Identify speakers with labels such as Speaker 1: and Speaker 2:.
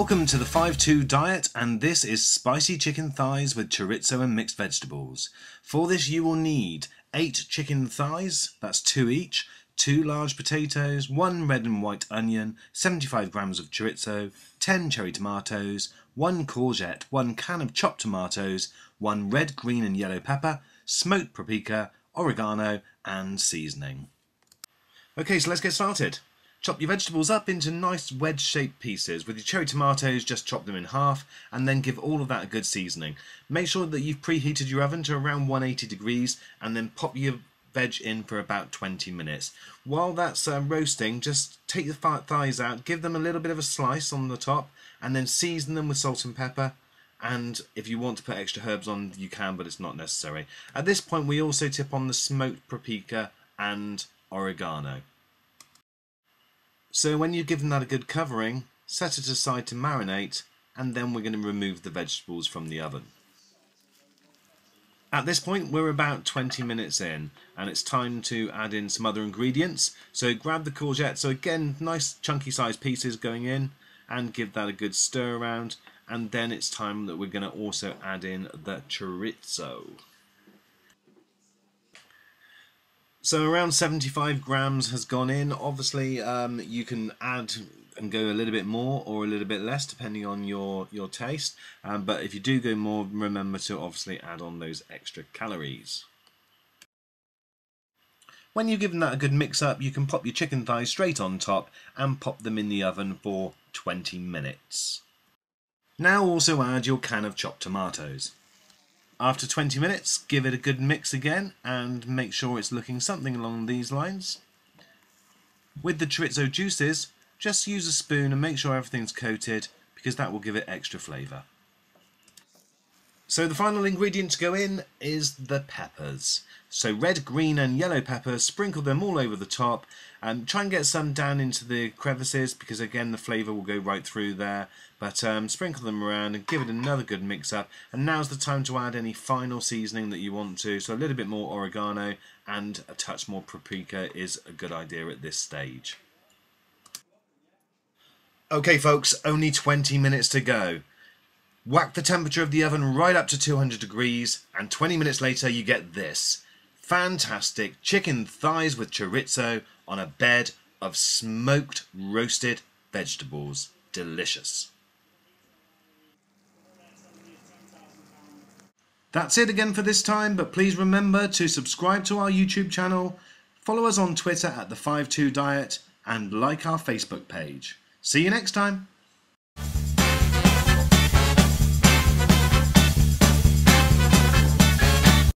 Speaker 1: Welcome to the 5-2 diet, and this is spicy chicken thighs with chorizo and mixed vegetables. For this you will need 8 chicken thighs, that's 2 each, 2 large potatoes, 1 red and white onion, 75 grams of chorizo, 10 cherry tomatoes, 1 courgette, 1 can of chopped tomatoes, 1 red, green and yellow pepper, smoked paprika, oregano and seasoning. Okay, so let's get started. Chop your vegetables up into nice wedge-shaped pieces. With your cherry tomatoes, just chop them in half and then give all of that a good seasoning. Make sure that you've preheated your oven to around 180 degrees and then pop your veg in for about 20 minutes. While that's roasting, just take the thighs out, give them a little bit of a slice on the top and then season them with salt and pepper. And if you want to put extra herbs on, you can, but it's not necessary. At this point, we also tip on the smoked paprika and oregano. So when you've given that a good covering, set it aside to marinate, and then we're going to remove the vegetables from the oven. At this point we're about 20 minutes in, and it's time to add in some other ingredients. So grab the courgette, so again nice chunky sized pieces going in, and give that a good stir around, and then it's time that we're going to also add in the chorizo. So around 75 grams has gone in. Obviously you can add and go a little bit more or a little bit less depending on your taste, but if you do go more, remember to obviously add on those extra calories. When you've given that a good mix up, you can pop your chicken thighs straight on top and pop them in the oven for 20 minutes. Now also add your can of chopped tomatoes. After 20 minutes, give it a good mix again and make sure it's looking something along these lines. With the chorizo juices, just use a spoon and make sure everything's coated, because that will give it extra flavour. So the final ingredient to go in is the peppers. So red, green and yellow peppers, sprinkle them all over the top, and try and get some down into the crevices because again the flavour will go right through there, but sprinkle them around and give it another good mix up. And now's the time to add any final seasoning that you want to, so a little bit more oregano and a touch more paprika is a good idea at this stage. Okay folks, only 20 minutes to go. Whack the temperature of the oven right up to 200 degrees and 20 minutes later you get this. Fantastic chicken thighs with chorizo on a bed of smoked roasted vegetables. Delicious. That's it again for this time, but please remember to subscribe to our YouTube channel, follow us on Twitter at the 5-2 diet and like our Facebook page. See you next time.